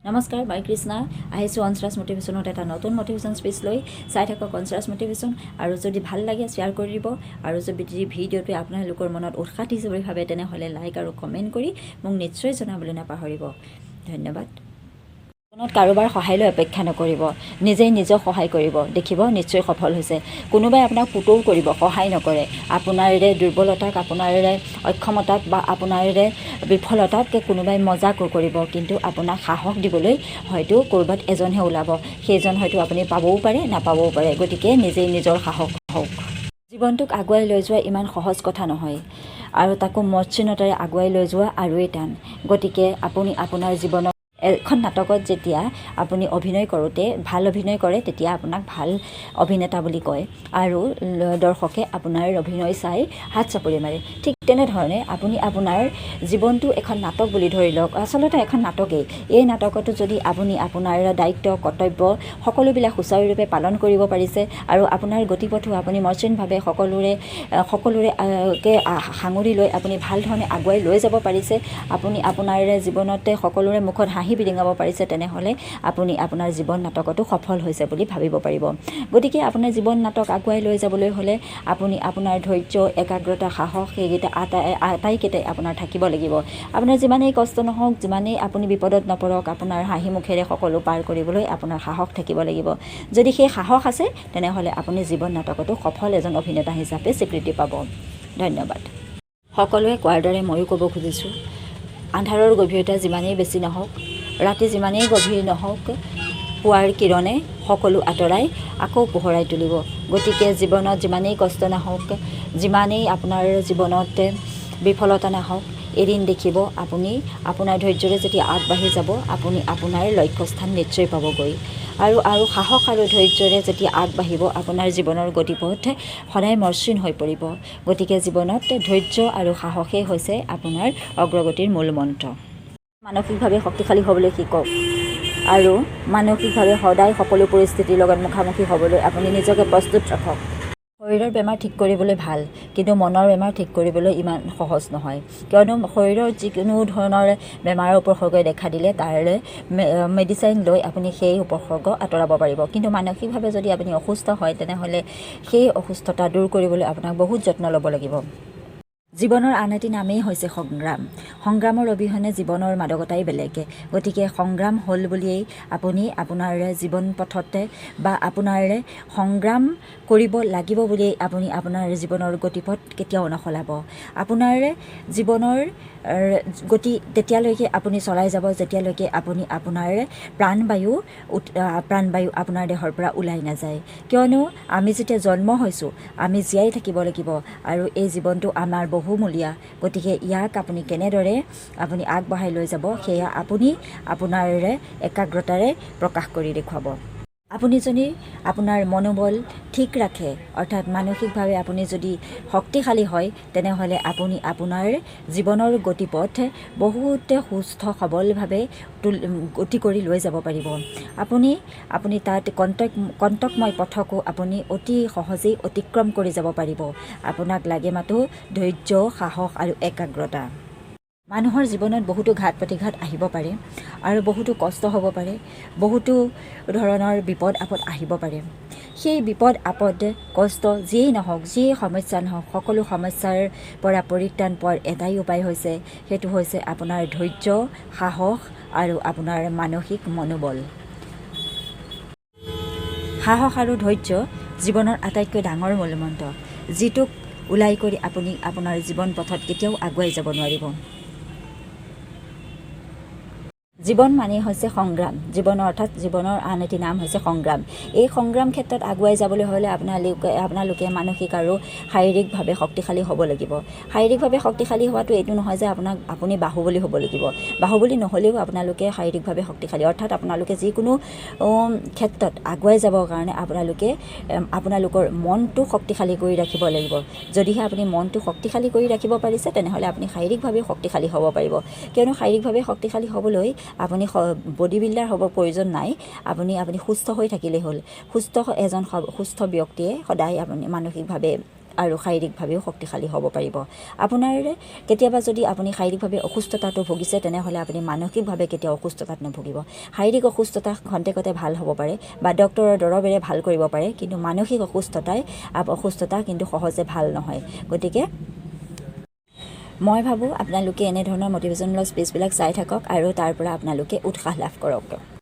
নমস্কাৰ, মই কৃষ্ণা আহিছোঁ anshraj motivationত এটা নতুন motivation স্পীচ লৈ চাই থাকক anshraj motivation আৰু যদি ভাল লাগে শ্বেয়াৰ কৰি দিব আৰু যদি ভিডিঅ'টোৱে আপোনালোকৰ মনত উৎসাহ দিছে বুলি ভাবে তেনেহ'লে লাইক আৰু কমেণ্ট কৰি মোক নিশ্চয় জনাবলৈ নাপাহৰিব। ধন্যবাদ। জীৱনত কাৰোবাৰ সহায় লৈ অপেক্ষা নকৰিব, নিজেই নিজক সহায় কৰিব, দেখিব নিশ্চয় সফল হৈছে। কোনোবাই আপোনাক পুতৌ কৰিব, সহায় নকৰে। আপোনাৰে দুৰ্বলতাক, আপোনাৰে অক্ষমতাক বা আপোনাৰে বিফলতাক কোনোবাই মজাক কৰিব, কিন্তু আপোনাক সাহস দিবলৈ হয়তো ক'ৰবাত এজনহে ওলাব। সেইজন হয়তো আপুনি পাবও পাৰে, নাপাবও পাৰে। গতিকে নিজেই নিজৰ সাহস হওক। জীৱনটোক আগুৱাই লৈ যোৱা ইমান সহজ কথা নহয়, আৰু তাকো মসৃণতাৰে আগুৱাই লৈ যোৱা আৰুৱেই টান। গতিকে আপুনি আপোনাৰ জীৱনত এখন নাটকত যেতিয়া আপুনি অভিনয় কৰোঁতে ভাল অভিনয় কৰে, তেতিয়া আপোনাক ভাল অভিনেতা বুলি কয় আৰু দৰ্শকে আপোনাৰ অভিনয় চাই হাত চাপৰি মাৰে। ঠিক তেনেধৰণে আপুনি আপোনাৰ জীৱনটো এখন নাটক বুলি ধৰি লওক। আচলতে এখন নাটকেই। এই নাটকতো যদি আপুনি আপোনাৰ দায়িত্ব, কৰ্তব্য সকলোবিলাক সুচাৰুৰূপে পালন কৰিব পাৰিছে আৰু আপোনাৰ গতিপথো আপুনি মসৃণভাৱে সকলোৰে সাঙুৰি লৈ আপুনি ভাল ধৰণে আগুৱাই লৈ যাব পাৰিছে, আপুনি আপোনাৰ জীৱনতে সকলোৰে মুখত হাঁহি বিৰিঙাব পাৰিছে, তেনেহ'লে আপুনি আপোনাৰ জীৱন নাটকতো সফল হৈছে বুলি ভাবিব পাৰিব। গতিকে আপোনাৰ জীৱন নাটক আগুৱাই লৈ যাবলৈ হ'লে আপুনি আপোনাৰ ধৈৰ্য, একাগ্ৰতা, সাহস সেইকেইটা আটাইকেইটাই আপোনাৰ থাকিব লাগিব। আপোনাৰ যিমানেই কষ্ট নহওক, যিমানেই আপুনি বিপদত নপৰক, আপোনাৰ হাঁহি মুখেৰে সকলো পাৰ কৰিবলৈ আপোনাৰ সাহস থাকিব লাগিব। যদি সেই সাহস আছে তেনেহ'লে আপুনি জীৱন নাটকতো সফল এজন অভিনেতা হিচাপে স্বীকৃতি পাব। ধন্যবাদ। সকলোৱে কোৱাৰ দৰে ময়ো ক'ব খুজিছোঁ, আন্ধাৰৰ গভীৰতা যিমানেই বেছি নহওক, ৰাতি যিমানেই গভীৰ নহওক, পুৱাৰ কিৰণে সকলো আঁতৰাই আকৌ পোহৰাই তুলিব। গতিকে জীৱনত যিমানেই কষ্ট নাহওক, যিমানেই আপোনাৰ জীৱনত বিফলতা নাহওক, এদিন দেখিব আপুনি আপোনাৰ ধৈৰ্যৰে যেতিয়া আগবাঢ়ি যাব, আপুনি আপোনাৰ লক্ষ্যস্থান নিশ্চয় পাবগৈ। আৰু সাহস আৰু ধৈৰ্যৰে যেতিয়া আগবাঢ়িব, আপোনাৰ জীৱনৰ গতিপথ সদায় মসৃণ হৈ পৰিব। গতিকে জীৱনত ধৈৰ্য আৰু সাহসেই হৈছে আপোনাৰ অগ্ৰগতিৰ মূল মন্ত্ৰ। মানসিকভাৱে শক্তিশালী হ'বলৈ শিকক আৰু মানসিকভাৱে সদায় সকলো পৰিস্থিতিৰ লগত মুখামুখি হ'বলৈ আপুনি নিজকে প্ৰস্তুত ৰাখক। শৰীৰৰ বেমাৰ ঠিক কৰিবলৈ ভাল, কিন্তু মনৰ বেমাৰ ঠিক কৰিবলৈ ইমান সহজ নহয়। কিয়নো শৰীৰৰ যিকোনো ধৰণৰ বেমাৰৰ উপসৰ্গই দেখা দিলে তাৰে মেডিচাইন লৈ আপুনি সেই উপসৰ্গ আঁতৰাব পাৰিব। কিন্তু মানসিকভাৱে যদি আপুনি অসুস্থ হয়, তেনেহ'লে সেই অসুস্থতা দূৰ কৰিবলৈ আপোনাক বহুত যত্ন ল'ব লাগিব। জীৱনৰ আন এটি নামেই হৈছে সংগ্ৰাম। সংগ্ৰামৰ অবিহনে জীৱনৰ মাদকতাই বেলেগ। গতিকে সংগ্ৰাম হ'ল বুলিয়েই আপুনি আপোনাৰ জীৱন পথতে বা আপোনাৰ সংগ্ৰাম কৰিব লাগিব বুলিয়েই আপুনি আপোনাৰ জীৱনৰ গতিপথ কেতিয়াও নসলাব। আপোনাৰ জীৱনৰ গতি তেতিয়ালৈকে আপুনি চলাই যাব যেতিয়ালৈকে আপুনি আপোনাৰ প্ৰাণবায়ু আপোনাৰ দেহৰ পৰা ওলাই নাযায়। কিয়নো আমি যেতিয়া জন্ম হৈছোঁ, আমি জীয়াই থাকিব লাগিব আৰু এই জীৱনটো আমাৰ বহুমূলীয়া। গতিকে ইয়াক আপুনি কেনেদৰে আপুনি আগবঢ়াই লৈ যাব, সেয়া আপুনি আপোনাৰ একাগ্ৰতাৰে প্ৰকাশ কৰি দেখুৱাব। আপুনি যদি আপোনাৰ মনোবল ঠিক ৰাখে, অৰ্থাৎ মানসিকভাৱে আপুনি যদি শক্তিশালী হয়, তেনেহ'লে আপুনি আপোনাৰ জীৱনৰ গতিপথ বহুত সুস্থ সবলভাৱে গতি কৰি লৈ যাব পাৰিব। আপুনি তাত কণ্টকময় পথকো আপুনি অতি সহজেই অতিক্ৰম কৰি যাব পাৰিব। আপোনাক লাগে মাথো ধৈৰ্য, সাহস আৰু একাগ্ৰতা। মানুহৰ জীৱনত বহুতো ঘাত প্ৰতিঘাত আহিব পাৰে আৰু বহুতো কষ্ট হ'ব পাৰে, বহুতো ধৰণৰ বিপদ আপদ আহিব পাৰে। সেই বিপদ আপদ, কষ্ট যিয়েই নহওক, যিয়েই সমস্যা নহওক, সকলো সমস্যাৰ পৰা পৰিত্ৰাণ পোৱাৰ এটাই উপায় হৈছে, সেইটো হৈছে আপোনাৰ ধৈৰ্য, সাহস আৰু আপোনাৰ মানসিক মনোবল। সাহস আৰু ধৈৰ্য জীৱনৰ আটাইতকৈ ডাঙৰ মূলমন্ত্ৰ, যিটোক ওলাই কৰি আপুনি আপোনাৰ জীৱন পথত কেতিয়াও আগুৱাই যাব নোৱাৰিব। জীৱন মানেই হৈছে সংগ্ৰাম। অৰ্থাৎ জীৱনৰ আন এটি নাম হৈছে সংগ্ৰাম। এই সংগ্ৰাম ক্ষেত্ৰত আগুৱাই যাবলৈ হ'লে আপোনালোকে মানসিক আৰু শাৰীৰিকভাৱে শক্তিশালী হ'ব লাগিব। শাৰীৰিকভাৱে শক্তিশালী হোৱাটো এইটো নহয় যে আপুনি বাহুবলী হ'ব লাগিব। বাহুবলী নহ'লেও আপোনালোকে শাৰীৰিকভাৱে শক্তিশালী, অৰ্থাৎ আপোনালোকে যিকোনো ক্ষেত্ৰত আগুৱাই যাবৰ কাৰণে আপোনালোকৰ মনটো শক্তিশালী কৰি ৰাখিব লাগিব। যদিহে আপুনি মনটো শক্তিশালী কৰি ৰাখিব পাৰিছে, তেনেহ'লে আপুনি শাৰীৰিকভাৱে শক্তিশালী হ'ব পাৰিব। কিয়নো শাৰীৰিকভাৱে শক্তিশালী হ'বলৈ আপুনি বডি বিল্ডাৰ হ'ব প্ৰয়োজন নাই। আপুনি সুস্থ হৈ থাকিলেই হ'ল। এজন সুস্থ ব্যক্তিয়ে সদায় আপুনি মানসিকভাৱে আৰু শাৰীৰিকভাৱেও শক্তিশালী হ'ব পাৰিব। আপোনাৰ কেতিয়াবা যদি আপুনি শাৰীৰিকভাৱে অসুস্থতাটো ভুগিছে তেনেহ'লে আপুনি মানসিকভাৱে কেতিয়াও অসুস্থতাত নভুগিব। শাৰীৰিক অসুস্থতা খন্তেকতে ভাল হ'ব পাৰে বা ডক্তৰৰ দৰৱেৰে ভাল কৰিব পাৰে, কিন্তু মানসিক অসুস্থতা কিন্তু সহজে ভাল নহয়। গতিকে মই ভাবোঁ আপোনালোকে এনেধৰণৰ মটিভেশ্যনেল স্পীচবিলাক চাই থাকক আৰু তাৰ পৰা আপোনালোকে উৎসাহ লাভ কৰক।